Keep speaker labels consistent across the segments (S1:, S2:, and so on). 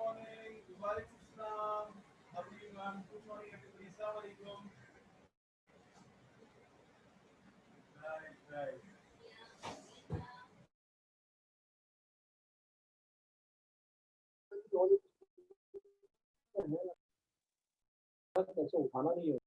S1: morning. Walaikum Assalam. Everyone. Good morning, everybody. Assalamu alaikum. Right, right.
S2: कैसे उठाना नहीं है।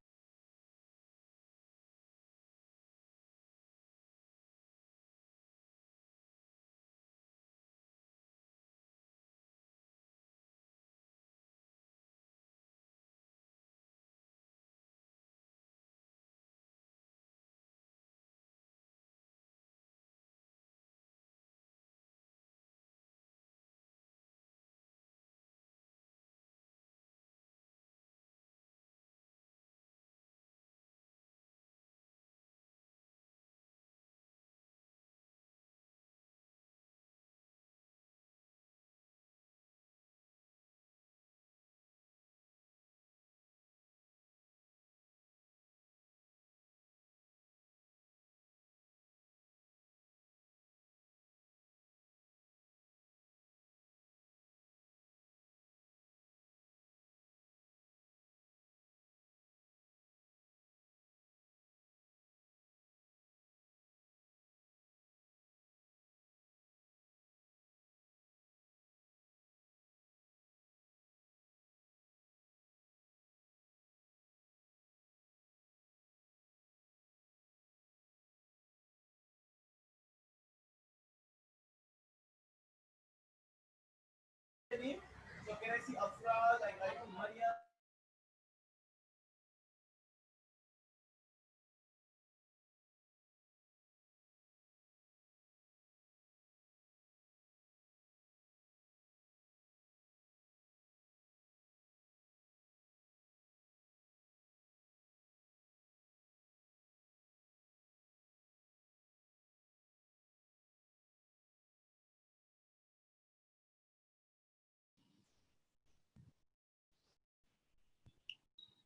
S1: So can I see Afra, like I do Maria?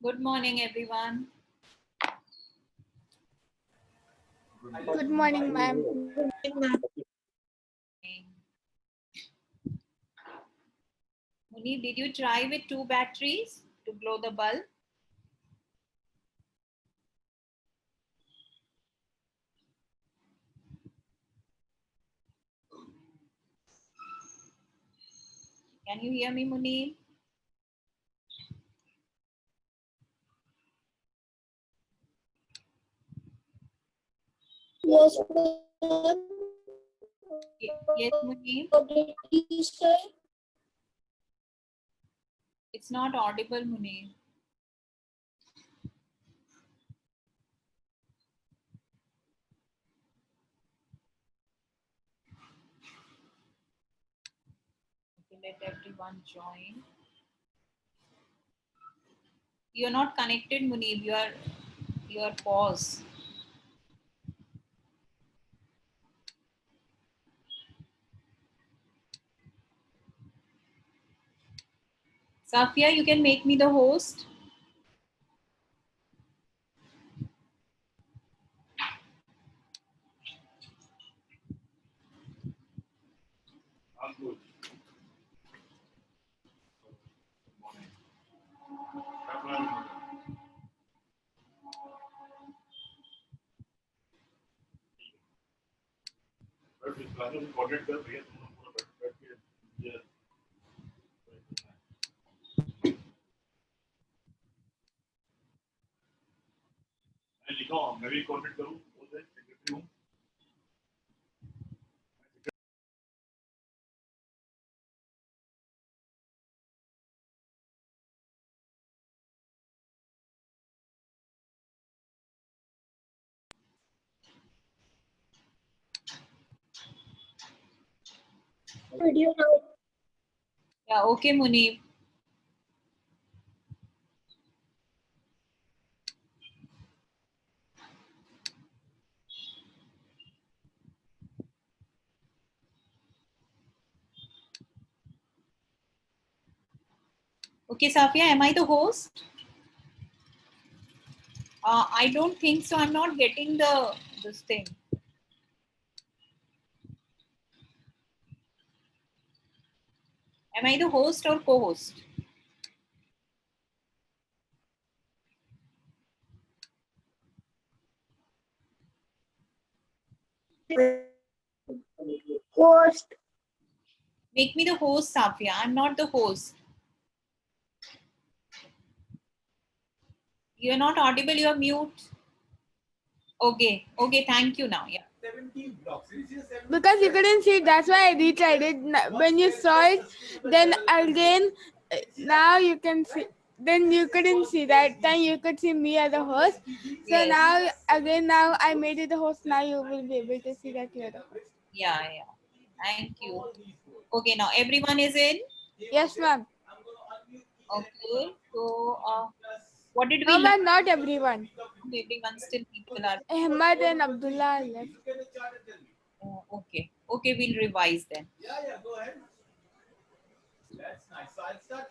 S3: Good morning, everyone.
S4: Good morning, ma'am.
S3: Munib, did you try with 2 batteries to blow the bulb? Can you hear me, Munib?
S4: Yes, ma'am.
S3: Yes, Munib. It's not audible, Munib. Okay, let everyone join. You're not connected, Munib. You are paused. Safia, you can make me the host.
S1: I'm good. Recorded कर भैया तुम लोग पूरा बैठ के ये मैं लिखा हूँ मैं भी रिकॉर्डेड करूँ बोल दे सेक्रेटरी हूँ
S4: Video now.
S3: Yeah, okay, Munib. Okay, Safia, am I the host? I don't think so. I'm not getting this thing. Am I the host or co-host?
S4: Host.
S3: Make me the host, Safia. I'm not the host. You're not audible, you're mute. Okay, okay, thank you now. Yeah.
S1: 70 blocks. It is just 70
S5: Because you couldn't see it, that's why I retried it. When you saw it, then again, now you can see. Then you couldn't see that time. You could see me as a host. So
S3: Yes.
S5: now again, now I made it the host. Now you will be able to see that you're the host.
S3: Yeah, yeah. Thank you. Okay, now everyone is in.
S5: Yes, ma'am.
S3: Okay. So, what did we
S5: No,
S3: learn?
S5: ma'am, not everyone.
S3: Everyone still people are.
S5: Ahmad and Abdullah left.
S3: Okay. Okay, we'll revise then.
S1: Yeah, go ahead. That's nice. So I'll start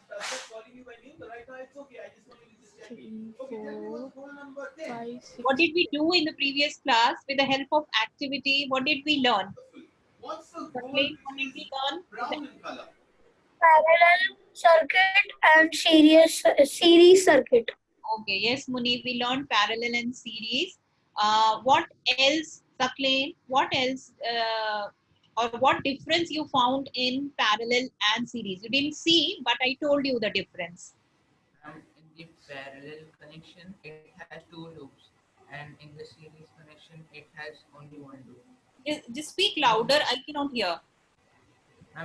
S1: calling you by name, but right now it's okay. I just want you to just check me.
S5: 3,
S1: Okay, tell me
S5: 4,
S1: what's goal number 10.
S5: 5, 6.
S3: What did we do in the previous class with the help of activity? What did we learn?
S1: What's the goal
S3: What did
S1: which
S3: we
S1: is
S3: learn?
S1: brown in color?
S4: Parallel circuit and series circuit.
S3: Okay, yes, Muni, we learned parallel and series. What else, Saklain? What else, or what difference you found in parallel and series? You didn't see, but I told you the difference.
S6: In the parallel connection, it has two loops, and in the series connection, it has only one loop.
S3: Just speak louder. I cannot hear.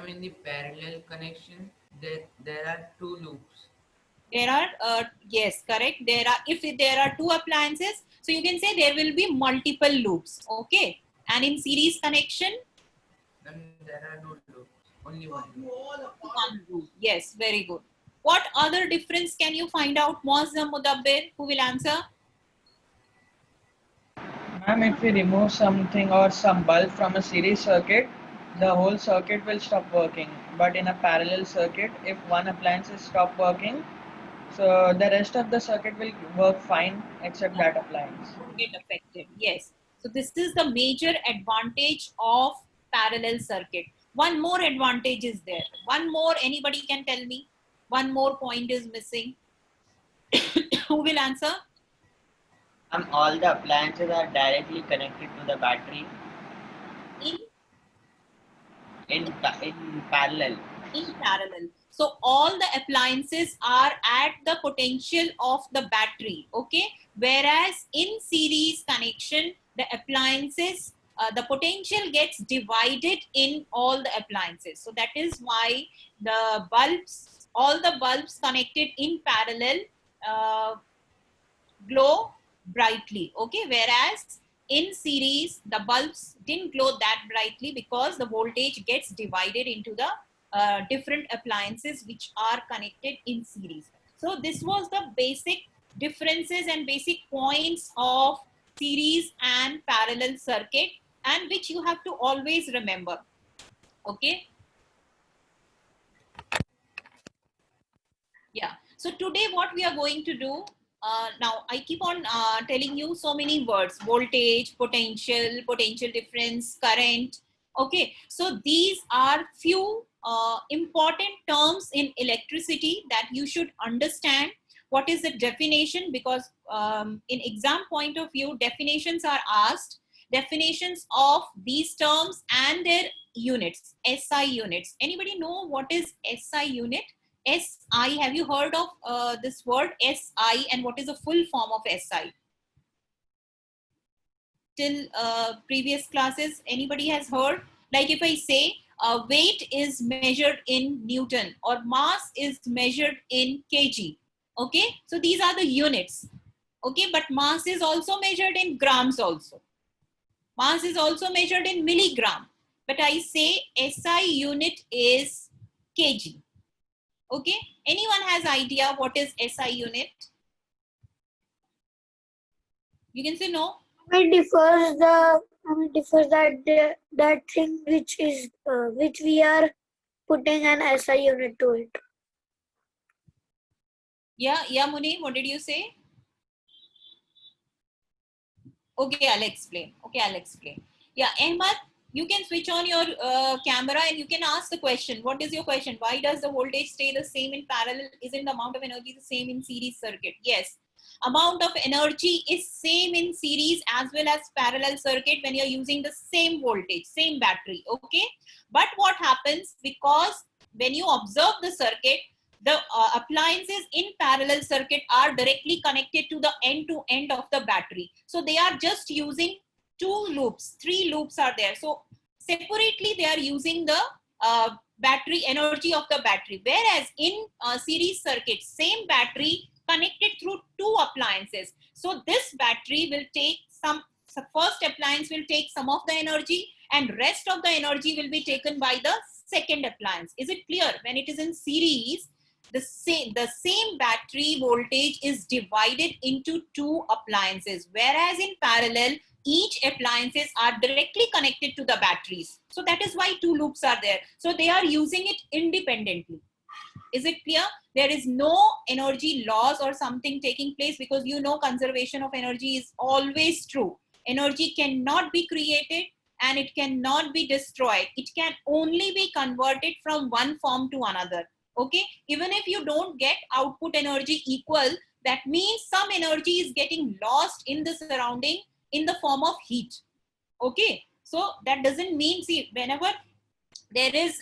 S6: In the parallel connection, there are two loops.
S3: There are, yes, correct. There are, if there are two appliances, so you can say there will be multiple loops. Okay. And in series connection,
S6: Then there are no loops, only one loop.
S3: one loop. Yes, very good. What other difference can you find out, Muazzam Mudabbir? Who will answer?
S7: Ma'am, if we remove something or some bulb from a series circuit, the whole circuit will stop working. But in a parallel circuit, if one appliance is stop working, so the rest of the circuit will work fine except that appliance.
S3: Get affected. Yes. So this is the major advantage of parallel circuit. One more advantage is there. One more, anybody can tell me? One more point is missing. Who will answer?
S8: All the appliances are directly connected to the battery in parallel.
S3: In parallel. So all the appliances are at the potential of the battery. Okay. Whereas in series connection, the appliances, the potential gets divided in all the appliances. So that is why the bulbs, all the bulbs connected in parallel glow brightly. Okay. Whereas in series, the bulbs didn't glow that brightly because the voltage gets divided into the different appliances which are connected in series. So this was the basic differences and basic points of series and parallel circuit, and which you have to always remember. Okay. Yeah. So today what we are going to do, now I keep on telling you so many words: voltage, potential difference, current. Okay. So these are few important terms in electricity that you should understand. What is the definition? Because in exam point of view, definitions are asked. Definitions of these terms and their units, SI units. Anybody know what is SI unit? SI, have you heard of this word SI, and what is the full form of SI? Till previous classes, anybody has heard? Like if I say weight is measured in Newton or mass is measured in kg. Okay, so these are the units. Okay, but mass is also measured in grams also. Mass is also measured in milligram. But I say SI unit is kg. Okay, anyone has idea what is SI unit? You can say no.
S4: It differs that thing which is which we are putting an SI unit to it.
S3: Yeah, Muni, what did you say? Okay, I'll explain. Yeah, Ahmad, You can switch on your camera and you can ask the question. What is your question? Why does the voltage stay the same in parallel? Isn't the amount of energy the same in series circuit? Yes. Amount of energy is same in series as well as parallel circuit when you're using the same voltage, same battery, okay? But what happens, because when you observe the circuit, the appliances in parallel circuit are directly connected to the end to end of the battery. So they are just using 2 loops, 3 loops are there. So separately they are using the battery energy of the battery. Whereas in series circuit, same battery connected through 2 appliances. So this battery will take some, so first appliance will take some of the energy and rest of the energy will be taken by the second appliance. Is it clear? When it is in series, the same battery voltage is divided into 2 appliances, whereas in parallel, each appliances are directly connected to the batteries. So that is why 2 loops are there. So they are using it independently. Is it clear? There is no energy loss or something taking place, because you know conservation of energy is always true. Energy cannot be created and it cannot be destroyed. It can only be converted from one form to another. Okay, even if you don't get output energy equal, that means some energy is getting lost in the surrounding in the form of heat. Okay, so that doesn't mean, see, whenever there is,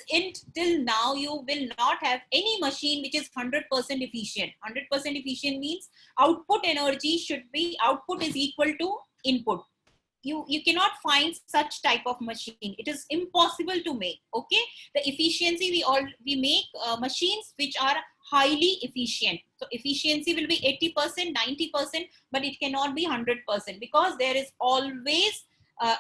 S3: till now you will not have any machine which is 100% efficient. 100% efficient means output energy should be, output is equal to input. You cannot find such type of machine. It is impossible to make. Okay, the efficiency, we make machines which are highly efficient. So efficiency will be 80%, 90%, but it cannot be 100%, because there is always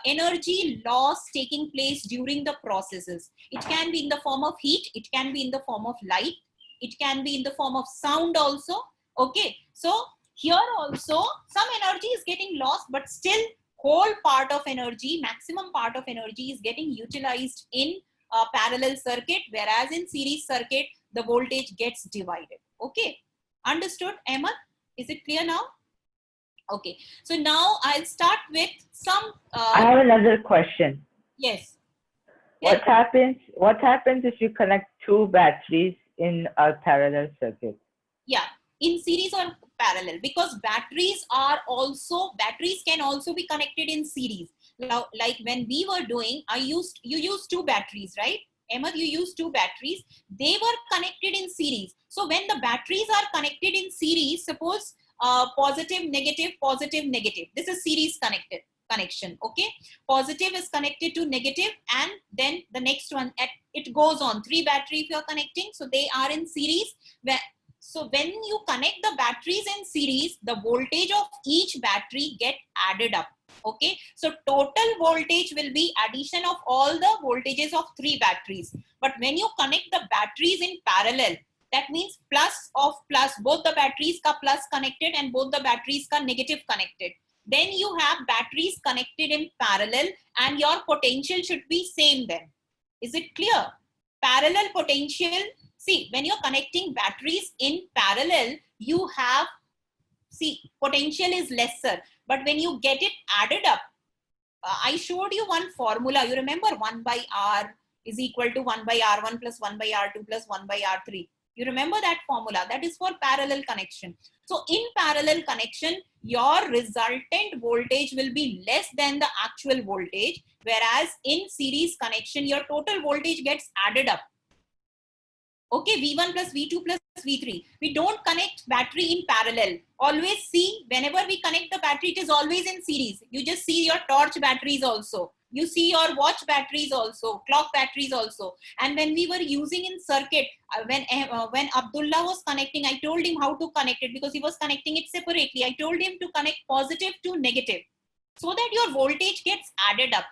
S3: energy loss taking place during the processes. It can be in the form of heat, it can be in the form of light, it can be in the form of sound also. Okay, so here also some energy is getting lost, but still whole part of energy, maximum part of energy is getting utilized in a parallel circuit, whereas in series circuit the voltage gets divided. Okay, understood, Ahmed? Is it clear now? Okay, so now I'll start with some
S9: I have another question.
S3: yes.
S9: What happens if you connect 2 batteries in a parallel circuit?
S3: Yeah, in series or parallel, because batteries can also be connected in series. Now, like when we were doing, you used 2 batteries, right? Ahmed, you used 2 batteries. They were connected in series. So when the batteries are connected in series, suppose positive, negative, positive, negative. This is series connection. Okay, positive is connected to negative, and then the next one, it goes on 3 battery if you are connecting, so they are in series. So when you connect the batteries in series, the voltage of each battery get added up. Okay, so total voltage will be addition of all the voltages of 3 batteries. But when you connect the batteries in parallel, that means plus of plus, both the batteries ka plus connected and both the batteries ka negative connected. Then you have batteries connected in parallel and your potential should be same then. Is it clear? Parallel potential, see, when you're connecting batteries in parallel, you have, see, potential is lesser. But when you get it added up, I showed you one formula. You remember 1 by R is equal to 1 by R1 plus 1 by R2 plus 1 by R3. You remember that formula? That is for parallel connection. So in parallel connection, your resultant voltage will be less than the actual voltage. Whereas in series connection, your total voltage gets added up. Okay, V1 plus V2 plus V3. We don't connect battery in parallel. Always see, whenever we connect the battery, it is always in series. You just see your torch batteries also. You see your watch batteries also, clock batteries also. And when we were using in circuit, when Abdullah was connecting, I told him how to connect it because he was connecting it separately. I told him to connect positive to negative so that your voltage gets added up.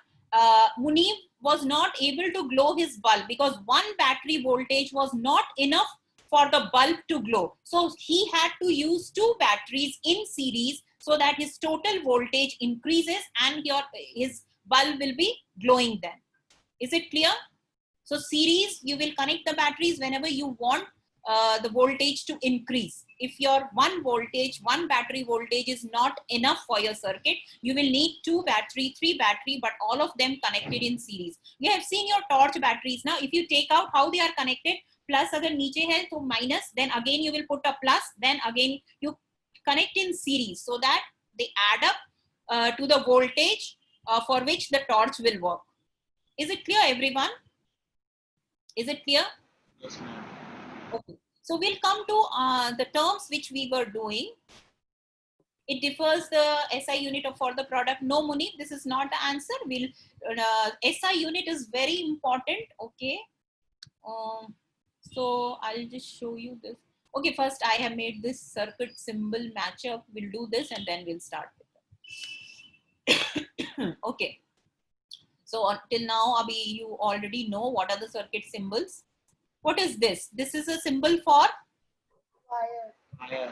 S3: Munib was not able to glow his bulb because one battery voltage was not enough for the bulb to glow. So he had to use 2 batteries in series so that his total voltage increases and his bulb will be glowing then. Is it clear? So series, you will connect the batteries whenever you want the voltage to increase. If your one battery voltage is not enough for your circuit, you will need 2 battery, 3 battery, but all of them connected in series. You have seen your torch batteries. Now, if you take out how they are connected, plus agar niche hai to minus, then again you will put a plus, then again you connect in series so that they add up to the voltage for which the torch will work. Is it clear, everyone? Is it clear?
S8: Yes, ma'am.
S3: Okay. So we'll come to the terms which we were doing. It differs the SI unit for the product. No, Munib, this is not the answer. We'll SI unit is very important. Okay. So I'll just show you this. Okay, first I have made this circuit symbol matchup. We'll do this and then we'll start with it. Okay. So until now, Abhi, you already know what are the circuit symbols. What is this? This is a symbol for
S8: Wire.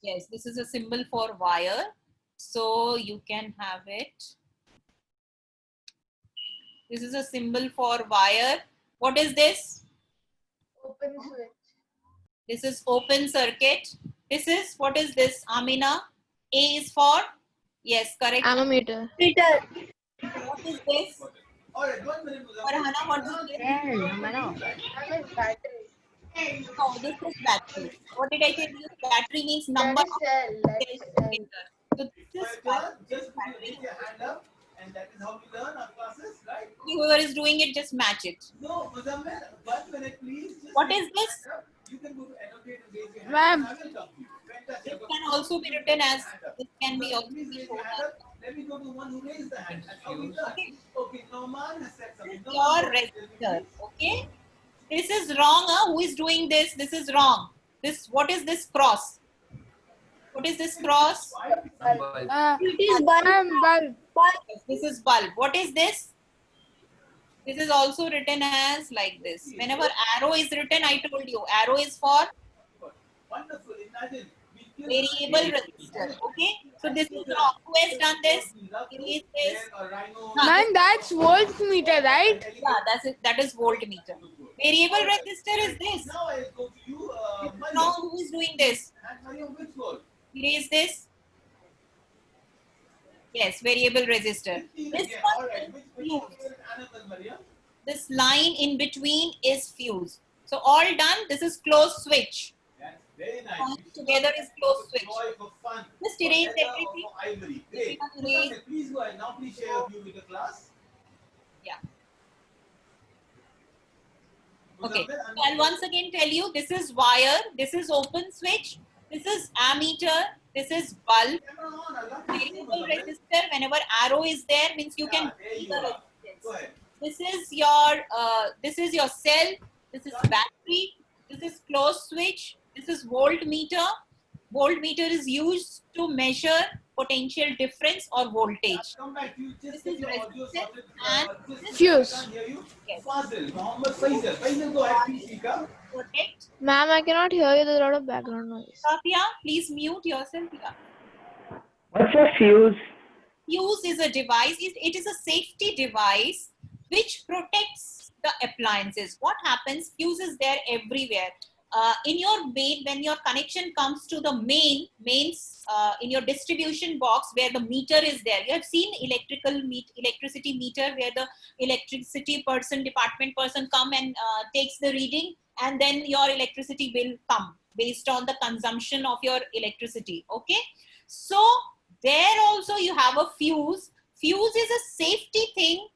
S3: yes, this is a symbol for wire. So you can have it. This is a symbol for wire. What is this?
S5: Open switch.
S3: This is open circuit. This is, what is this, Amina? A is for? Yes, correct.
S5: Ammeter.
S3: What is this?
S1: All right, 1 minute.
S3: Farhana, what is this?
S5: Battery.
S3: No, this is battery. What did I tell you? Battery means number of cells together. So this is battery.
S1: Just raise your hand up, and that is how we learn our classes, right?
S3: Whoever is doing it, just match it.
S1: No, Muzammil, 1 minute, please. Just
S3: What is
S1: raise
S3: this?
S1: your hand up. You can go to annotate and raise your hand.
S5: Ma'am.
S1: I will come to you. Fantastic.
S3: This can also be written as, this can be also
S1: Please raise your hand up. Let me go to one who raised the hand. That's how we learn. Okay, Norman has said something.
S3: This is your resistor. Okay. This is wrong. Who is doing this? This is wrong. This, what is this cross? What is this cross?
S4: It is bulb.
S3: Yes, this is bulb. What is this? This is also written as like this. Whenever arrow is written, I told you, arrow is for
S1: Wonderful. Imagine.
S3: variable resistor. Okay. So this is wrong. Who has done this? Erase this.
S5: Man, that's voltmeter, right?
S3: Yeah, that's it. That is voltmeter. Variable resistor is this.
S1: Now I go to you.
S3: Now who is doing this?
S1: And Mariam, which word?
S3: Erase this. Yes, variable resistor. This
S1: All
S3: one
S1: right.
S3: is
S1: Which
S3: fuse.
S1: word? Another, Mariam.
S3: This line in between is fuse. So all done. This is closed switch.
S1: That's very nice.
S3: All together is closed switch.
S1: Joy for fun.
S3: Just erase
S1: For leather or
S3: everything.
S1: for ivory. Great.
S3: Erase.
S1: Okay, please go ahead. Now please share your view with the class.
S3: Yeah. Okay. So I'll once again tell you, this is wire, this is open switch, this is ammeter, this is bulb,
S1: Camera on. I love
S3: variable resistor. Whenever arrow is there, means you can
S1: there
S3: see
S1: you
S3: the
S1: are.
S3: resistance.
S1: Go ahead.
S3: This is your cell, this is battery, this is closed switch, this is voltmeter. Voltmeter is used to measure potential difference or voltage.
S1: Come back. You just
S3: This is
S1: get your audio
S3: resistor
S1: sorted.
S3: and
S1: Just-
S5: Fuse.
S1: I can't hear you.
S3: Yes.
S1: Fazil, Mohammed Faisal. Faisal, go ahead. Please speak up.
S3: Protect.
S5: Ma'am, I cannot hear you. There's a lot of background noise.
S3: Safia, please mute yourself. Yeah.
S9: What's a fuse?
S3: Fuse is a device, it is a safety device which protects the appliances. What happens? Fuse is there everywhere. In your main, when your connection comes to the mains in your distribution box where the meter is there, you have seen electricity meter where the electricity department person come and takes the reading, and then your electricity bill come based on the consumption of your electricity. Okay, so there also you have a fuse. Fuse is a safety thing.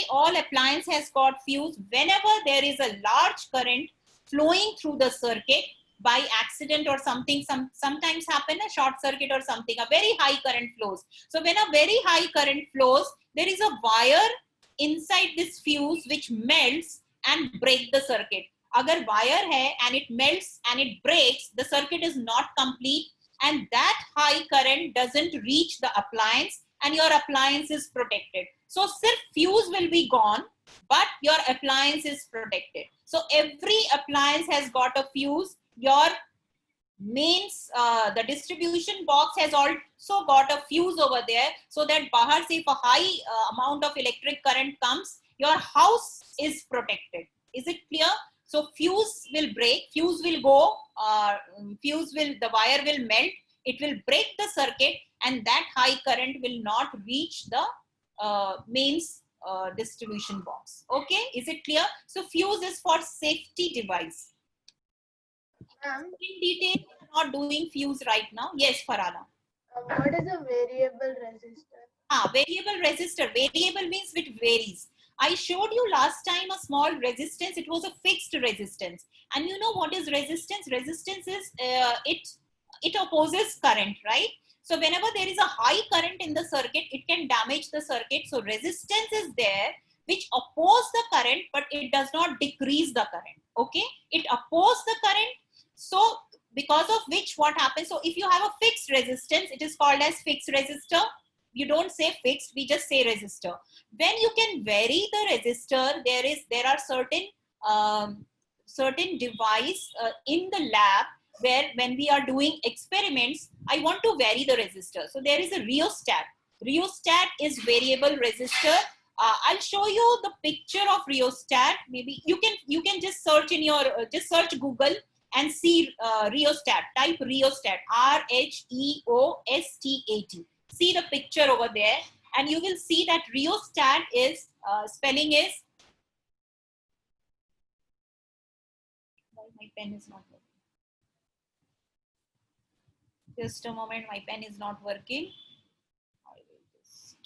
S3: All appliance has got fuse. Whenever there is a large current flowing through the circuit by accident or something, sometimes happen a short circuit or something, a very high current flows. So when a very high current flows, there is a wire inside this fuse which melts and break the circuit. Agar wire hai and it melts and it breaks, the circuit is not complete, and that high current doesn't reach the appliance and your appliance is protected. So sirf fuse will be gone, but your appliance is protected. So every appliance has got a fuse. Your mains, the distribution box has also got a fuse over there, so that bahar se if a high amount of electric current comes, your house is protected. Is it clear? So fuse will break, fuse will go, the wire will melt, it will break the circuit, and that high current will not reach the mains distribution box. Okay, is it clear? So fuse is for safety device. In detail, we are not doing fuse right now. Yes, Farhana.
S5: What is a variable resistor?
S3: Variable resistor. Variable means it varies. I showed you last time a small resistance. It was a fixed resistance. And you know what is resistance? Resistance is it opposes current, right? So whenever there is a high current in the circuit, it can damage the circuit. So resistance is there which opposes the current, but it does not decrease the current. Okay, it opposes the current. So because of which what happens? So if you have a fixed resistance, it is called as fixed resistor. You don't say fixed, we just say resistor. When you can vary the resistor, there are certain device in the lab where when we are doing experiments, I want to vary the resistor. So there is a rheostat. Rheostat is variable resistor. I'll show you the picture of rheostat. Maybe you can just search in your just search Google and see rheostat. Type rheostat, RHEOSTAT. See the picture over there, and you will see that rheostat is spelling is. My pen is not working. Just a moment, my pen is not working. I will just.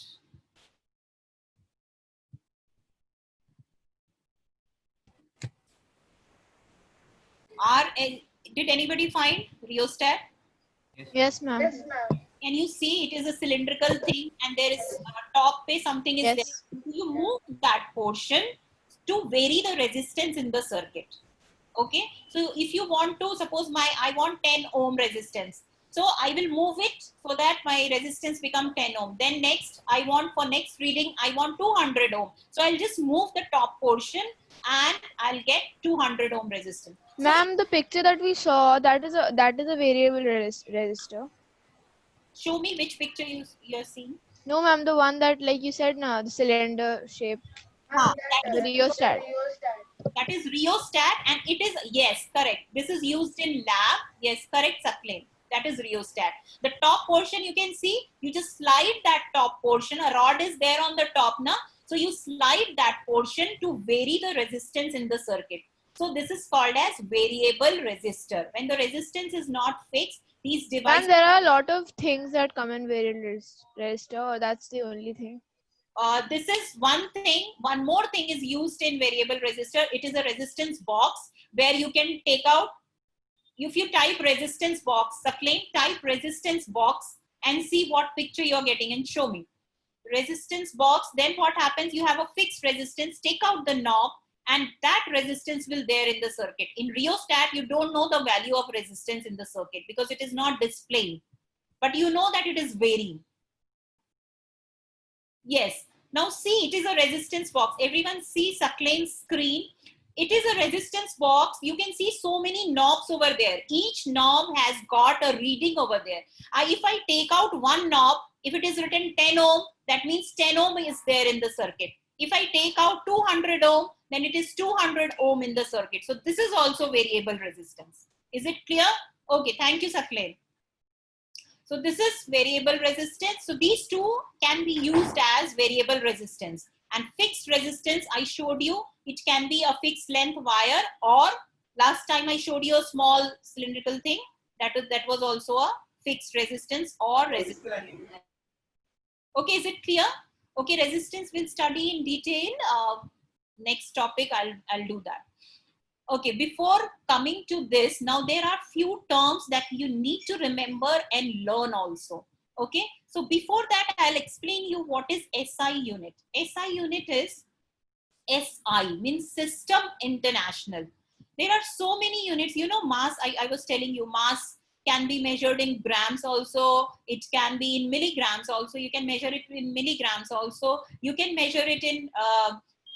S3: Did anybody find rheostat?
S5: Yes, ma'am.
S4: Yes, ma'am.
S3: Can you see it is a cylindrical thing and there is top pay something is
S5: Yes.
S3: there. You move that portion to vary the resistance in the circuit. Okay. So if you want to, suppose I want 10 ohm resistance. So I will move it so that my resistance become 10 ohm. Then next, for next reading, I want 200 ohm. So I'll just move the top portion and I'll get 200 ohm resistance.
S5: Ma'am, the picture that we saw, that is a variable resistor.
S3: Show me which picture you're seeing.
S5: No, ma'am, the one that, like you said, now the cylinder shape, the rheostat.
S3: That is rheostat, and it is, yes, correct. This is used in lab. Yes, correct, Saklin. That is rheostat. The top portion you can see, you just slide that top portion. A rod is there on the top now. So you slide that portion to vary the resistance in the circuit. So this is called as variable resistor. When the resistance is not fixed, these devices.
S5: And there are a lot of things that come in variable resistor, or that's the only thing.
S3: This is one thing. One more thing is used in variable resistor. It is a resistance box where you can take out. If you type resistance box, Saklin, type resistance box and see what picture you're getting and show me. Resistance box, then what happens? You have a fixed resistance, take out the knob and that resistance will there in the circuit. In rheostat, you don't know the value of resistance in the circuit because it is not displaying, but you know that it is varying. Yes. Now see, it is a resistance box. Everyone see Saklin's screen. It is a resistance box. You can see so many knobs over there. Each knob has got a reading over there. If I take out one knob, if it is written 10 ohm, that means 10 ohm is there in the circuit. If I take out 200 ohm, then it is 200 ohm in the circuit. So this is also variable resistance. Is it clear? Okay, thank you, Saklin. So this is variable resistance. So these two can be used as variable resistance. And fixed resistance, I showed you, it can be a fixed length wire, or last time I showed you a small cylindrical thing. That was also a fixed resistance or resistance. Okay, is it clear? Okay, resistance we'll study in detail. Next topic, I'll do that. Okay, before coming to this, now there are few terms that you need to remember and learn also. Okay, so before that, I'll explain you what is SI unit. SI unit is, SI means System International. There are so many units, you know, mass, I was telling you, mass can be measured in grams also. It can be in milligrams also. You can measure it in milligrams also. You can measure it in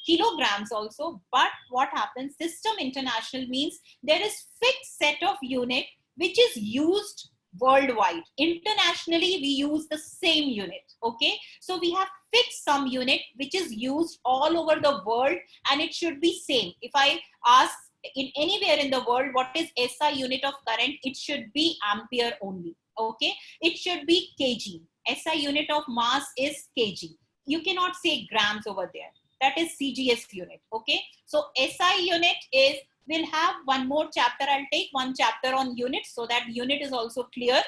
S3: kilograms also. But what happens, System International means there is fixed set of unit which is used worldwide. Internationally, we use the same unit. Okay, so we have fixed some unit which is used all over the world and it should be same. If I ask in anywhere in the world, what is SI unit of current? It should be ampere only. Okay, it should be kg. SI unit of mass is kg. You cannot say grams over there. That is CGS unit. Okay, so SI unit is, we'll have one more chapter. I'll take one chapter on units so that unit is also clear,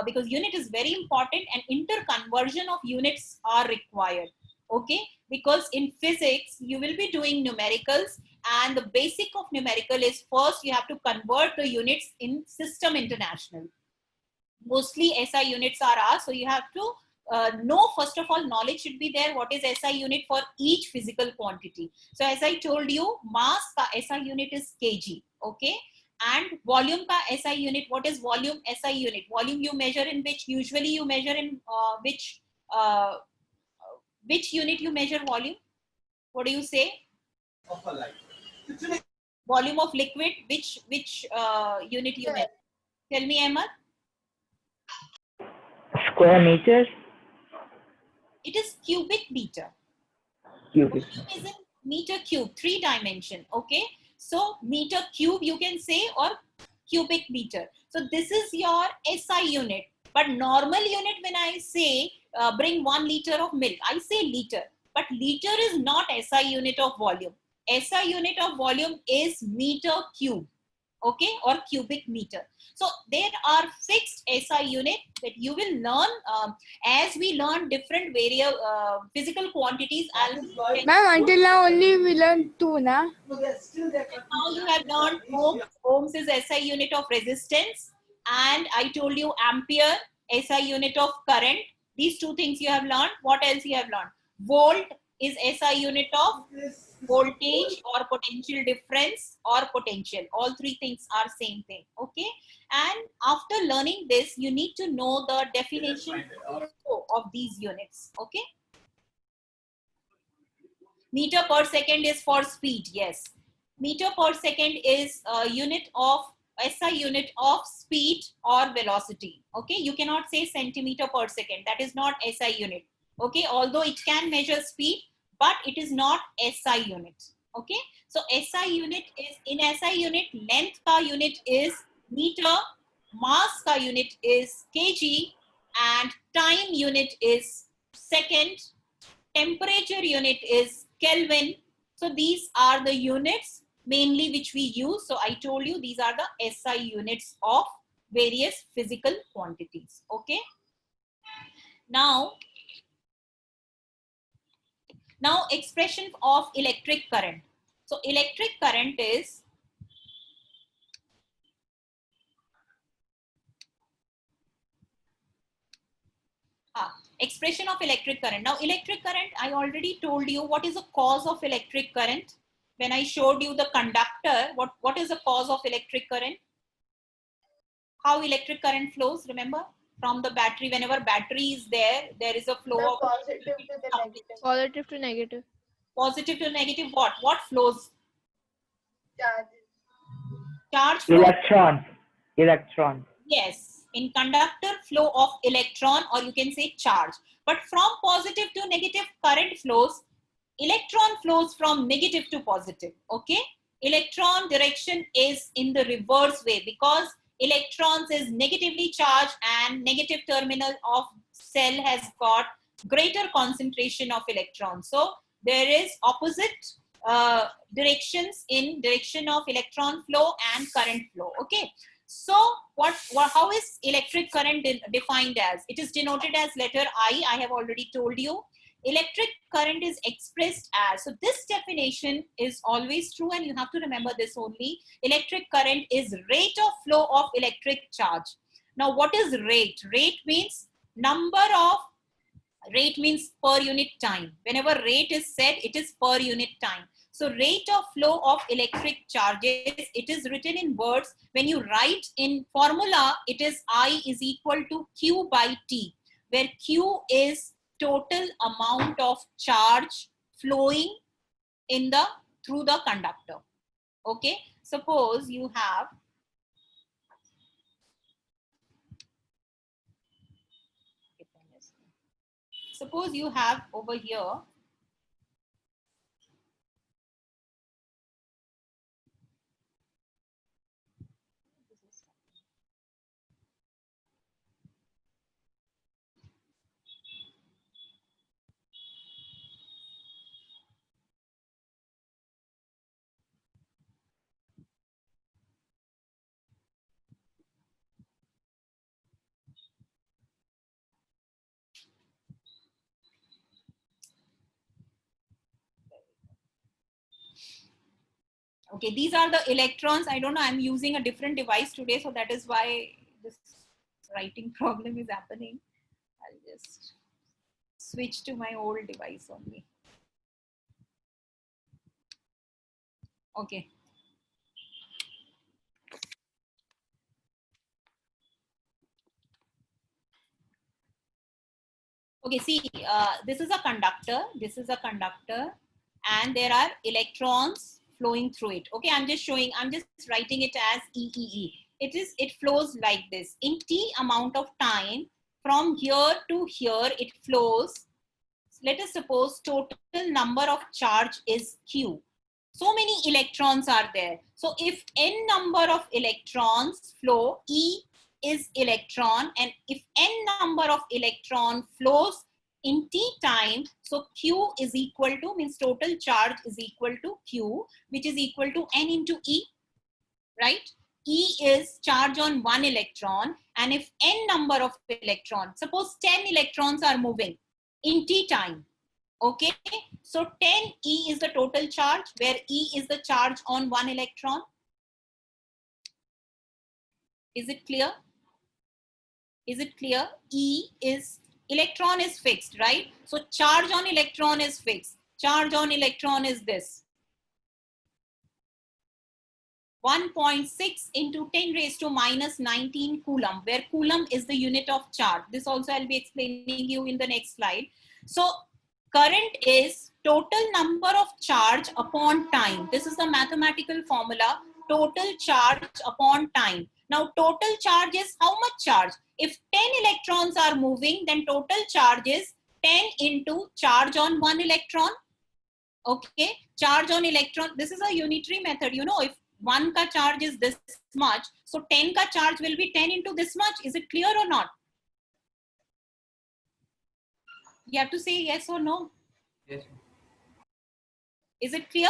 S3: because unit is very important and interconversion of units are required. Okay, because in physics you will be doing numericals, and the basic of numerical is first you have to convert the units in system international. Mostly SI units are asked, so you have to know, first of all, knowledge should be there what is SI unit for each physical quantity. So as I told you, mass ka SI unit is kg. Okay, and volume ka SI unit, what is volume SI unit? Volume you measure in which, usually you measure in which unit you measure volume? What do you say?
S1: Of a light.
S3: Volume of liquid, which unit you measure? Tell me, Ahmed.
S9: Square meters?
S3: It is cubic meter.
S9: Cubic.
S3: Volume is in meter cube, 3 dimension. Okay, so meter cube you can say, or cubic meter. So this is your SI unit. But normal unit, when I say bring 1 liter of milk, I say liter. But liter is not SI unit of volume. SI unit of volume is meter cube. Okay, or cubic meter. So there are fixed SI unit that you will learn as we learn different physical quantities.
S5: Ma'am, until now only we learned 2, na?
S3: Now you have learned ohms. Ohms is SI unit of resistance, and I told you ampere, SI unit of current. These 2 things you have learned. What else you have learned? Volt is SI unit of voltage or potential difference or potential. All 3 things are same thing. Okay, and after learning this, you need to know the definition of these units. Okay, meter per second is for speed. Yes, meter per second is a unit of SI unit of speed or velocity. Okay, you cannot say centimeter per second. That is not SI unit. Okay, although it can measure speed, but it is not SI unit. Okay, so SI unit is, in SI unit, length ka unit is meter, mass ka unit is kg, and time unit is second, temperature unit is Kelvin. So these are the units mainly which we use. So I told you these are the SI units of various physical quantities. Okay, now expression of electric current. So electric current is expression of electric current. Now electric current, I already told you what is the cause of electric current. When I showed you the conductor, what is the cause of electric current? How electric current flows, remember? From the battery, whenever battery is there is a flow of
S10: positive to the negative. Positive to negative.
S3: Positive to negative. What flows?
S10: Charge.
S3: Charge flows.
S9: Electron.
S3: Yes, in conductor, flow of electron, or you can say charge. But from positive to negative, current flows. Electron flows from negative to positive. Okay, electron direction is in the reverse way, because electrons is negatively charged and negative terminal of cell has got greater concentration of electrons. So there is opposite directions in direction of electron flow and current flow. Okay, so how is electric current defined as? It is denoted as letter I have already told you. Electric current is expressed as, so this definition is always true and you have to remember this only. Electric current is rate of flow of electric charge. Now what is rate? Rate means rate means per unit time. Whenever rate is said, it is per unit time. So rate of flow of electric charges, it is written in words. When you write in formula, it is I is equal to Q by T, where Q is total amount of charge flowing through the conductor. Okay, suppose you have over here Okay, these are the electrons. I don't know, I'm using a different device today, so that is why this writing problem is happening. I'll just switch to my old device only. Okay. Okay, see, this is a conductor. This is a conductor, and there are electrons flowing through it. Okay, I'm just writing it as EEE. It flows like this. In T amount of time, from here to here, it flows. Let us suppose total number of charge is Q. So many electrons are there. So if N number of electrons flow, E is electron, and if N number of electron flows in T time, so Q is equal to, means total charge is equal to Q, which is equal to N into E, right? E is charge on 1 electron, and if N number of electrons, suppose 10 electrons are moving in T time, okay? So 10 E is the total charge, where E is the charge on 1 electron. Is it clear? Is it clear? E is, electron is fixed, right? So charge on electron is fixed. Charge on electron is this. 1.6 into 10 raised to minus 19 coulomb, where coulomb is the unit of charge. This also I'll be explaining you in the next slide. So current is total number of charge upon time. This is the mathematical formula, total charge upon time. Now total charge is how much charge? If 10 electrons are moving, then total charge is 10 into charge on 1 electron. Okay, charge on electron, this is a unitary method. You know, if 1 ka charge is this much, so 10 ka charge will be 10 into this much. Is it clear or not? You have to say yes or no.
S6: Yes.
S3: Is it clear?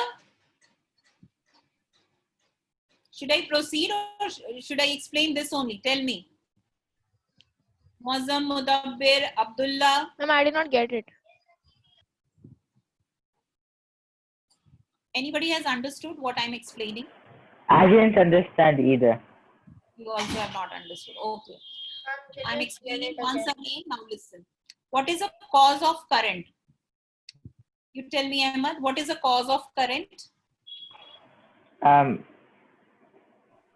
S3: Should I proceed or should I explain this only? Tell me. Muazzam, Mudabbir, Abdullah.
S10: Ma'am, I did not get it.
S3: Anybody has understood what I'm explaining?
S9: I didn't understand either.
S3: You also have not understood. Okay. I'm explaining once again. Now listen. What is the cause of current? You tell me, Ahmad, what is the cause of current?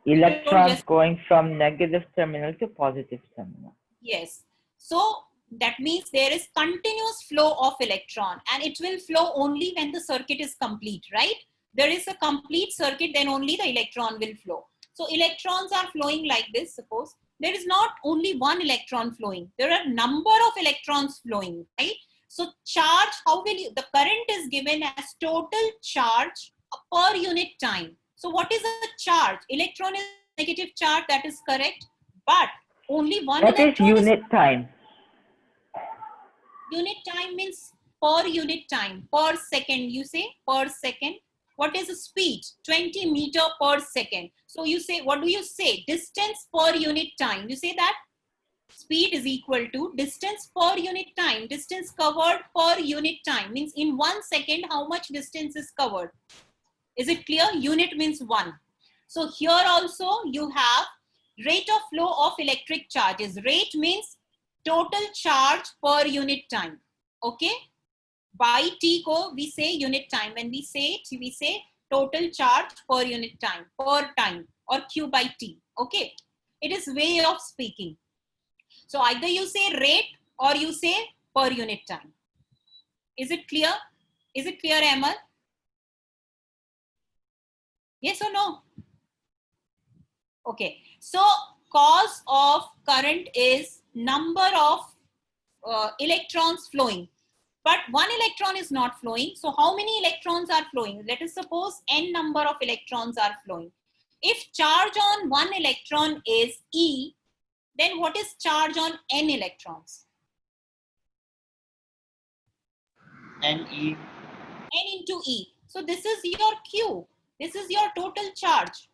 S9: Electrons going from negative terminal to positive terminal.
S3: Yes. So that means there is continuous flow of electron, and it will flow only when the circuit is complete, right? There is a complete circuit, then only the electron will flow. So electrons are flowing like this. Suppose there is not only one electron flowing. There are number of electrons flowing, right? So charge, how will you, the current is given as total charge per unit time. So what is a charge? Electron is negative charge, that is correct. But only one
S9: What is unit time?
S3: Unit time means per unit time, per second, you say per second. What is the speed? 20 meter per second. So you say, what do you say? Distance per unit time. You say that speed is equal to distance per unit time. Distance covered per unit time means in 1 second, how much distance is covered? Is it clear? Unit means 1. So here also you have rate of flow of electric charges. Rate means total charge per unit time. Okay? By T ko we say unit time. When we say it, we say total charge per unit time, per time, or Q by T. Okay? It is way of speaking. So either you say rate or you say per unit time. Is it clear? Is it clear, Ahmed? Yes or no? Okay. So cause of current is number of electrons flowing. But one electron is not flowing. So how many electrons are flowing? Let us suppose n number of electrons are flowing. If charge on one electron is E, then what is charge on n electrons?
S8: NE.
S3: N into E. So this is your Q. This is your total charge.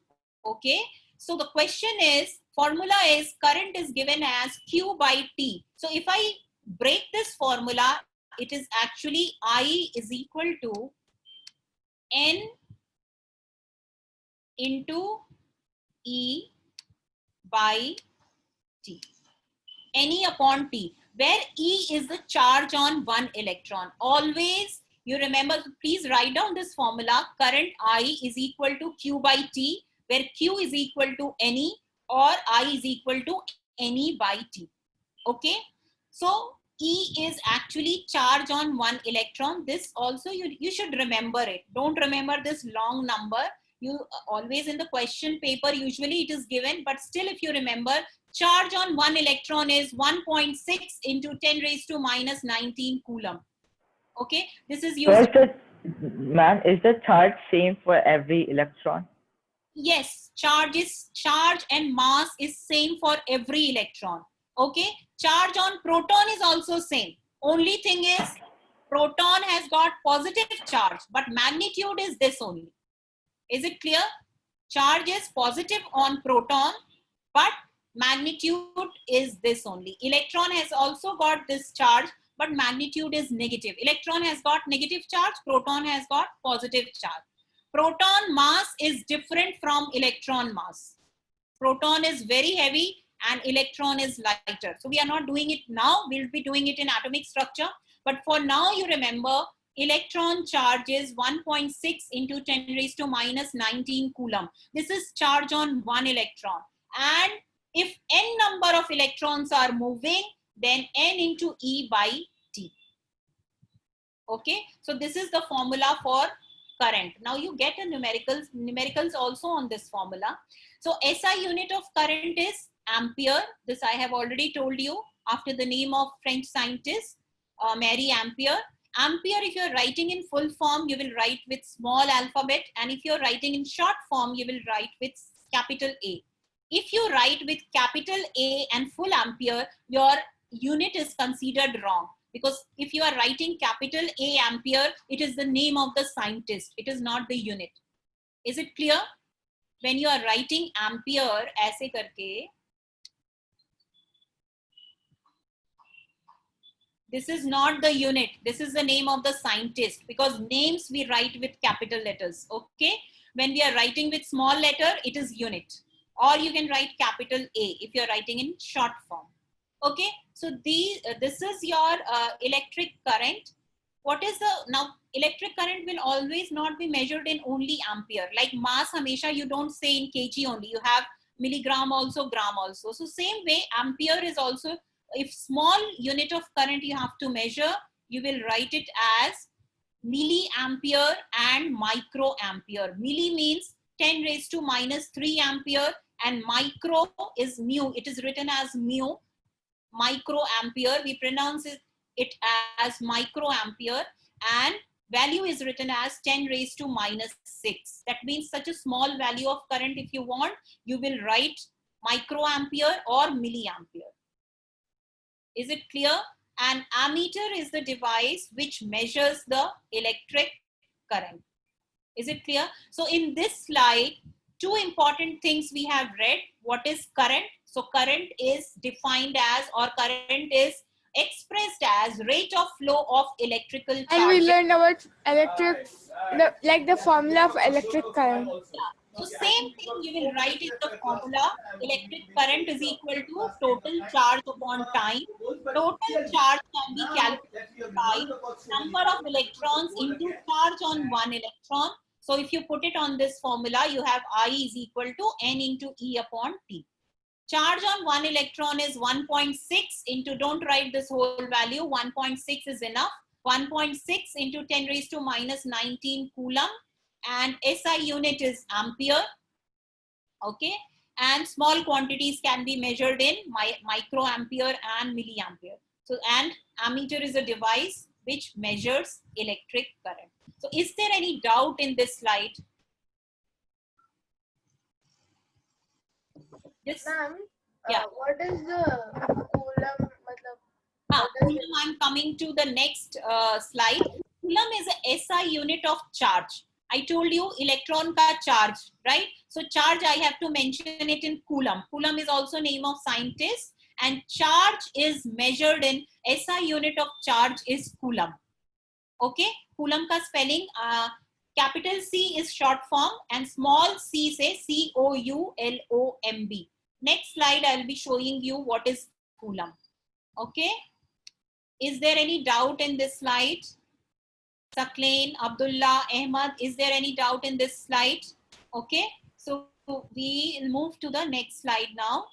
S3: Okay. So the question is, formula is current is given as Q by T. So if I break this formula, it is actually I is equal to N into E by T. Any upon T, where E is the charge on one electron. Always you remember, please write down this formula. Current I is equal to Q by T, where Q is equal to NE or I is equal to NE by T. Okay. So E is actually charge on one electron. This also you should remember it. Don't remember this long number. You always in the question paper, usually it is given, but still if you remember, charge on one electron is 1.6 into 10 raised to minus 19 coulomb. Okay, this is used.
S9: Ma'am, is the charge same for every electron?
S3: Yes, charge and mass is same for every electron. Okay, charge on proton is also same. Only thing is proton has got positive charge, but magnitude is this only. Is it clear? Charge is positive on proton, but magnitude is this only. Electron has also got this charge, but magnitude is negative. Electron has got negative charge, proton has got positive charge. Proton mass is different from electron mass. Proton is very heavy and electron is lighter. So we are not doing it now. We'll be doing it in atomic structure. But for now, you remember, electron charge is 1.6 into 10 raised to minus 19 coulomb. This is charge on one electron. And if n number of electrons are moving, then n into E by T. Okay, so this is the formula for current. Now you get a numericals also on this formula. So SI unit of current is ampere. This I have already told you after the name of French scientist, Marie Ampere. Ampere, if you're writing in full form, you will write with small alphabet. And if you're writing in short form, you will write with capital A. If you write with capital A and full ampere, your unit is considered wrong. Because if you are writing capital A ampere, it is the name of the scientist. It is not the unit. Is it clear? When you are writing ampere, ऐसे करके, this is not the unit. This is the name of the scientist, because names we write with capital letters. Okay. When we are writing with small letter, it is unit. Or you can write capital A if you're writing in short form. Okay. So this is your electric current. What is the, now electric current will always not be measured in only ampere. Like mass, hamesha you don't say in kg only. You have milligram also, gram also. So same way, ampere is also, if small unit of current you have to measure, you will write it as milliampere and microampere. Milli means 10 raised to minus 3 ampere and micro is mu. It is written as mu. Microampere, we pronounce it as microampere, and value is written as 10 raised to minus 6. That means such a small value of current, if you want, you will write microampere or milliampere. Is it clear? An ammeter is the device which measures the electric current. Is it clear? So in this slide, two important things we have read. What is current? So current is defined as, or current is expressed as rate of flow of electrical charge.
S5: And we learned about electric, like the formula of electric current.
S3: Yeah. So same thing you will write in the formula. Electric current is equal to total charge upon time. Total charge can be calculated by number of electrons into charge on one electron. So if you put it on this formula, you have I is equal to N into E upon T. Charge on one electron is 1.6 into, don't write this whole value, 1.6 is enough. 1.6 into 10 raised to minus 19 coulomb, and SI unit is ampere. Okay. And small quantities can be measured in microampere and milliampere. So, and ammeter is a device which measures electric current. So is there any doubt in this slide? Yes.
S10: Ma'am,
S3: yeah.
S10: What is the coulomb?
S3: Coulomb, I'm coming to the next slide. Coulomb is a SI unit of charge. I told you electron ka charge, right? So charge, I have to mention it in coulomb. Coulomb is also name of scientist, and charge is measured in SI unit of charge is coulomb. Okay, coulomb ka spelling capital C is short form and small c say Coulomb. Next slide, I'll be showing you what is Coulomb. Okay. Is there any doubt in this slide? Saklain, Abdullah, Ahmad, is there any doubt in this slide? Okay. So we'll move to the next slide now.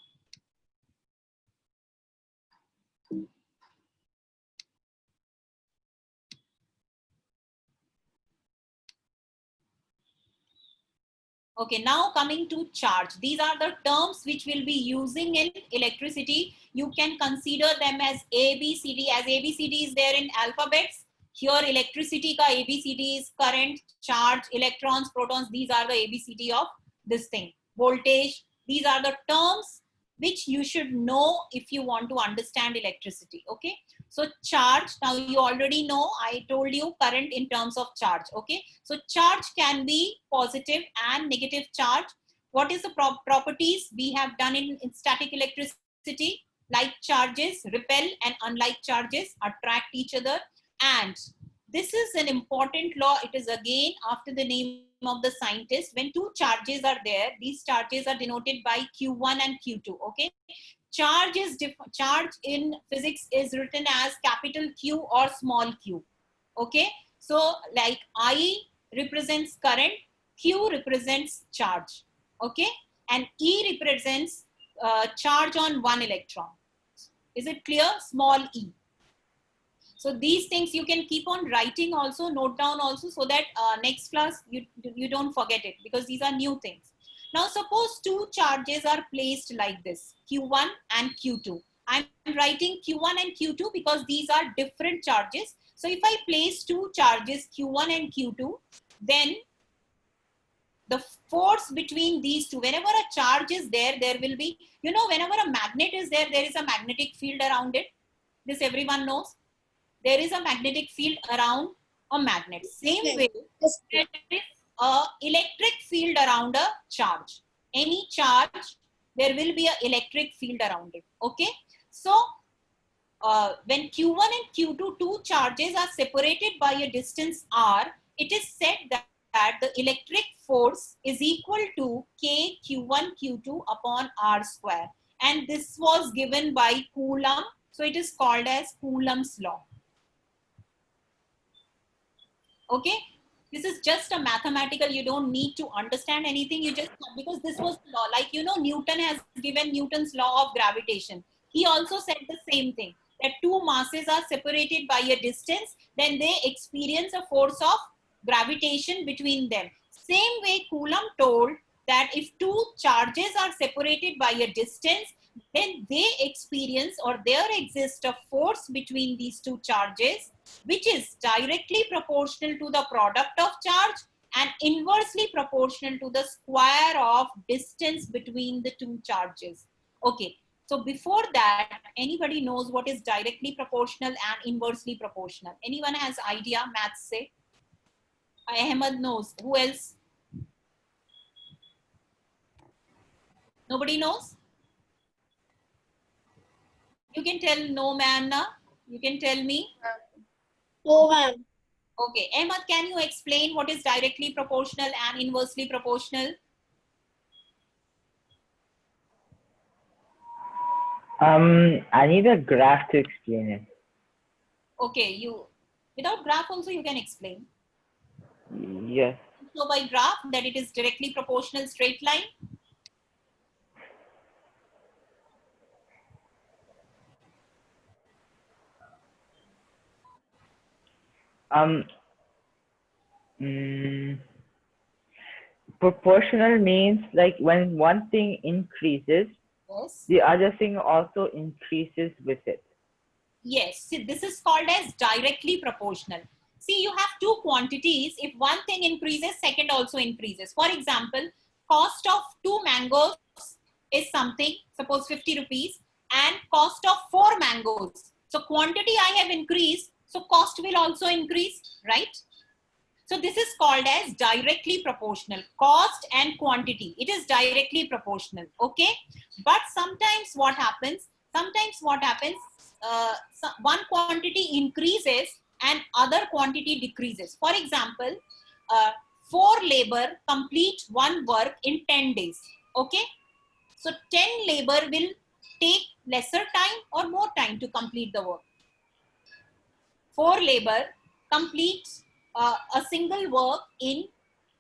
S3: Okay, now coming to charge. These are the terms which we'll be using in electricity. You can consider them as A, B, C, D. As A, B, C, D is there in alphabets. Here electricity ka A, B, C, D is current, charge, electrons, protons. These are the A, B, C, D of this thing. Voltage. These are the terms which you should know if you want to understand electricity. Okay. So charge, now you already know, I told you current in terms of charge. Okay. So charge can be positive and negative charge. What is the properties we have done in static electricity? Like charges repel and unlike charges attract each other. And this is an important law. It is again after the name of the scientist. When two charges are there, these charges are denoted by Q1 and Q2. Okay. Charge in physics is written as capital Q or small q. Okay. So like I represents current, Q represents charge. Okay. And E represents charge on one electron. Is it clear? Small e. So these things you can keep on writing also, note down also, so that next class you don't forget it, because these are new things. Now suppose two charges are placed like this, Q1 and Q2. I'm writing Q1 and Q2 because these are different charges. So if I place two charges Q1 and Q2, then the force between these two, whenever a charge is there, there will be, you know, whenever a magnet is there, there is a magnetic field around it. This everyone knows. There is a magnetic field around a magnet. Same way, there is an electric field around a charge. Any charge, there will be an electric field around it. Okay. So when Q1 and Q2, two charges are separated by a distance r, it is said that the electric force is equal to K Q1 Q2 upon r square. And this was given by Coulomb. So it is called as Coulomb's law. Okay. This is just a mathematical, you don't need to understand anything. You just, because this was the law, like, you know, Newton has given Newton's law of gravitation. He also said the same thing, that two masses are separated by a distance, then they experience a force of gravitation between them. Same way Coulomb told that if two charges are separated by a distance, then they experience, or there exists, a force between these two charges, which is directly proportional to the product of charge and inversely proportional to the square of distance between the two charges. Okay. So before that, anybody knows what is directly proportional and inversely proportional? Anyone has idea? Maths say. Ahmed knows. Who else? Nobody knows? You can tell no, man. You can tell me.
S4: No, ma'am.
S3: Okay. Ahmed, can you explain what is directly proportional and inversely proportional?
S9: I need a graph to explain it.
S3: Okay. You, without graph also you can explain.
S9: Yes.
S3: So by graph that it is directly proportional straight line.
S9: Proportional means like when one thing increases,
S3: Yes.
S9: the other thing also increases with it.
S3: Yes. See, this is called as directly proportional. See, you have two quantities. If one thing increases, second also increases. For example, cost of 2 mangoes is something, suppose 50 rupees, and cost of 4 mangoes. So quantity I have increased, so cost will also increase, right? So this is called as directly proportional. Cost and quantity, it is directly proportional. Okay. But sometimes what happens? One quantity increases and other quantity decreases. For example, 4 labor complete one work in 10 days. Okay. So 10 labor will take lesser time or more time to complete the work. 4 labor completes a single work in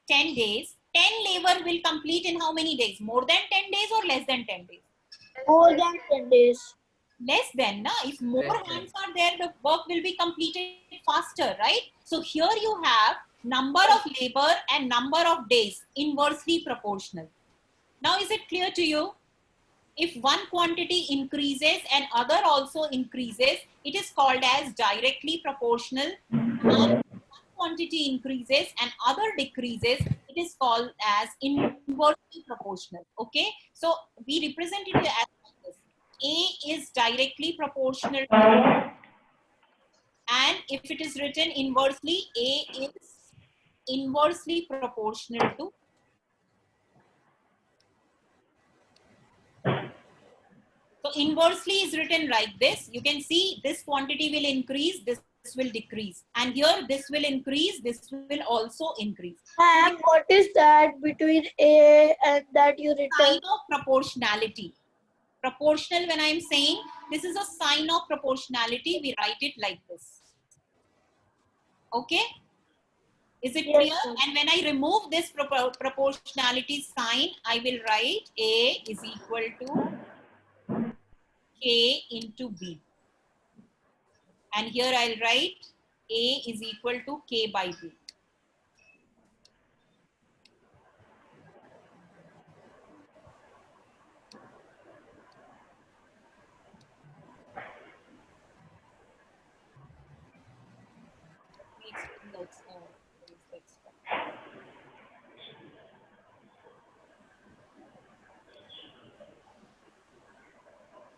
S3: 10 days. 10 labor will complete in how many days? More than 10 days or less than 10 days?
S4: More than 10 days.
S3: Less than, na? If more
S6: Less than.
S3: hands are there, the work will be completed faster, right? So here you have number of labor and number of days inversely proportional. Now is it clear to you? If one quantity increases and other also increases, it is called as directly proportional. And one quantity increases and other decreases, it is called as inversely proportional. Okay, so we represent it as this. A is directly proportional to, and if it is written inversely, A is inversely proportional to. So inversely is written like this. You can see this quantity will increase, this will decrease. And here this will increase, this will also increase.
S4: And what is that between A and that you
S3: Sign
S4: written?
S3: of proportionality. Proportional, when I am saying this is a sign of proportionality, we write it like this. Okay? Is it
S4: Yes,
S3: clear?
S4: sir.
S3: And when I remove this proportionality sign, I will write A is equal to K into B. And here I'll write A is equal to K by B.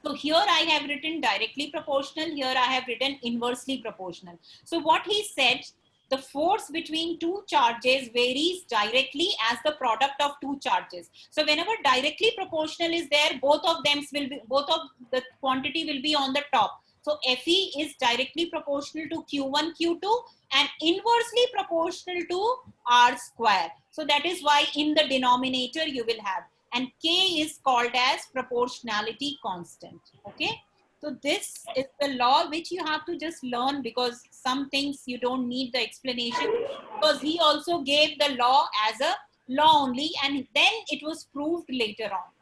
S3: So here I have written directly proportional, here I have written inversely proportional. So what he said, the force between two charges varies directly as the product of two charges. So whenever directly proportional is there, both of the quantity will be on the top. So Fe is directly proportional to Q1, Q2 and inversely proportional to R square. So that is why in the denominator you will have. And K is called as proportionality constant. Okay. So this is the law which you have to just learn, because some things you don't need the explanation, because he also gave the law as a law only and then it was proved later on.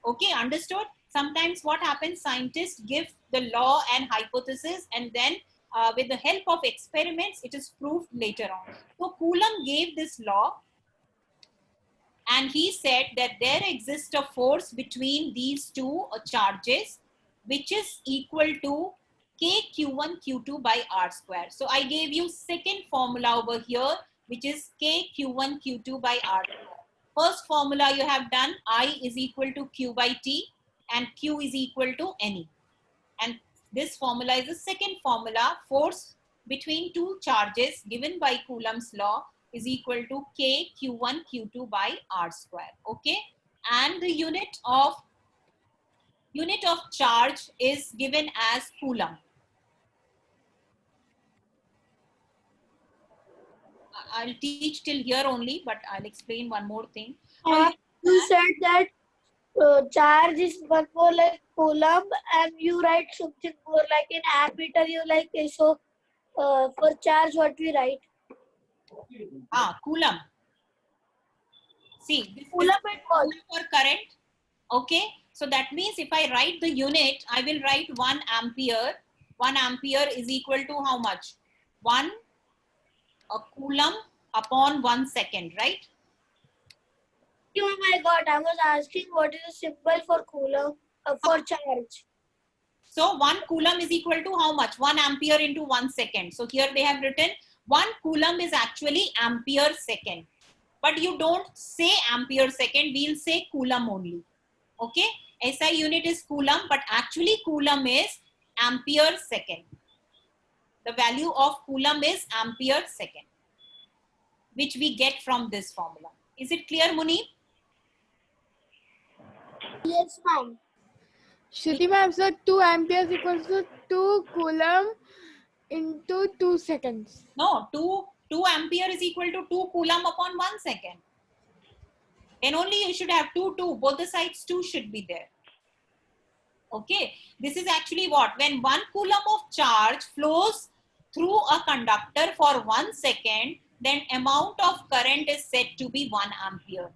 S3: Okay, understood? Sometimes what happens, scientists give the law and hypothesis and then with the help of experiments, it is proved later on. So Coulomb gave this law. And he said that there exists a force between these two charges, which is equal to KQ1 Q2 by R square. So I gave you second formula over here, which is KQ1 Q2 by R square. First formula you have done, I is equal to Q by T and Q is equal to NE. And this formula is the second formula, force between two charges given by Coulomb's law is equal to K Q1 Q2 by R square. Okay, and the unit of charge is given as Coulomb. I'll teach till here only, but I'll explain one more thing.
S4: You said that charge is one more like Coulomb, and you write something more like in ammeter. You like so for charge what we write?
S3: Coulomb. See, this
S4: Coulomb
S3: is Coulomb for current. Okay, so that means if I write the unit, I will write 1 ampere. 1 ampere is equal to how much? 1 Coulomb upon 1 second, right?
S4: Oh my God, I was asking what is the symbol for Coulomb for charge.
S3: So 1 Coulomb is equal to how much? 1 ampere into 1 second. So here they have written 1 Coulomb is actually ampere second. But you don't say ampere second, we'll say Coulomb only. Okay, SI unit is Coulomb, but actually Coulomb is ampere second. The value of Coulomb is ampere second, which we get from this formula. Is it clear, Muni?
S4: Yes, ma'am.
S5: Shruti ma'am, so 2 amperes equals to 2 Coulomb into 2 seconds.
S3: No, 2 2 ampere is equal to 2 coulomb upon 1 second. Then only you should have 2, both the sides 2 should be there. Okay, this is actually what? When 1 coulomb of charge flows through a conductor for 1 second, then amount of current is said to be 1 ampere.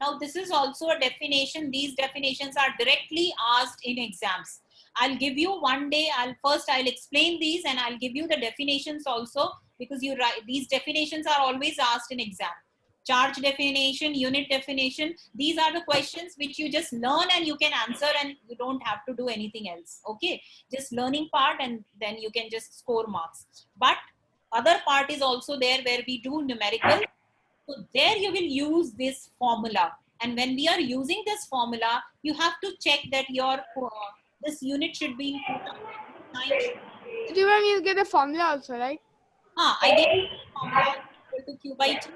S3: Now, this is also a definition. These definitions are directly asked in exams. I'll give you one day, I'll explain these and I'll give you the definitions also, because you write, these definitions are always asked in exam. Charge definition, unit definition, these are the questions which you just learn and you can answer and you don't have to do anything else. Okay, just learning part and then you can just score marks. But other part is also there where we do numerical. So there you will use this formula, and when we are using this formula, you have to check that your this unit should be in
S5: Everyone will get a formula also, right?
S3: I gave you the formula equal to Q by 2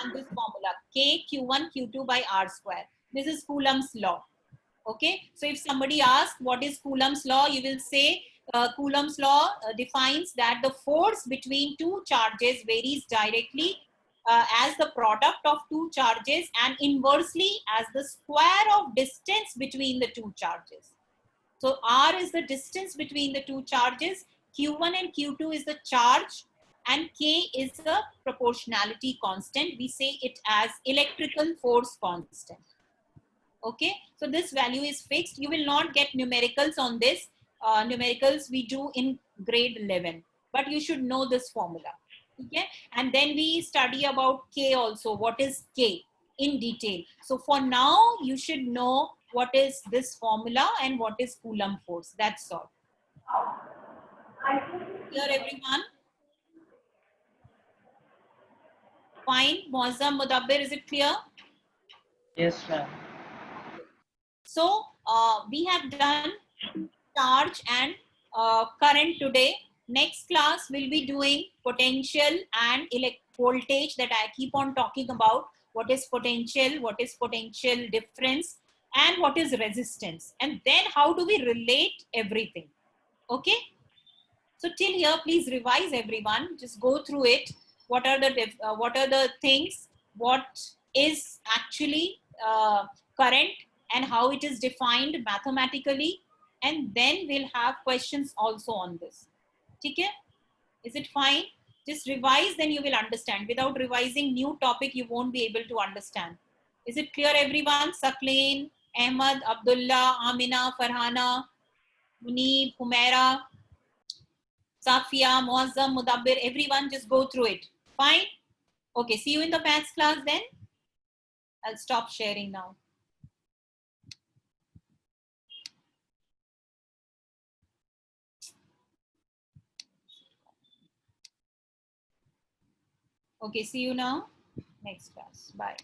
S3: and this formula K Q1 Q2 by R square. This is Coulomb's law. Okay, so if somebody asks what is Coulomb's law, you will say Coulomb's law defines that the force between two charges varies directly as the product of two charges and inversely as the square of distance between the two charges. So R is the distance between the two charges, Q1 and Q2 is the charge, and K is the proportionality constant. We say it as electrical force constant. Okay, so this value is fixed. You will not get numericals on this. Numericals we do in grade 11, but you should know this formula. Okay, and then we study about K also. What is K in detail? So for now, you should know what is this formula and what is Coulomb force. That's all. Clear, everyone? Fine. Muazzam, Mudabbir, is it clear?
S7: Yes, ma'am.
S3: So we have done charge and current today. Next class we'll be doing potential and voltage that I keep on talking about. What is potential difference, and what is resistance, and then how do we relate everything. Okay, so till here please revise, everyone. Just go through it. What are the things, what is actually current and how it is defined mathematically, and then we'll have questions also on this. Okay, is it fine? Just revise, then you will understand. Without revising new topic, you won't be able to understand. Is it clear, everyone? Sakleen, Ahmad, Abdullah, Amina, Farhana, Munib, Humaira, Safia, Muazzam, Mudabbir, everyone just go through it. Fine? Okay, see you in the maths class then. I'll stop sharing now. Okay, see you now. Next class. Bye.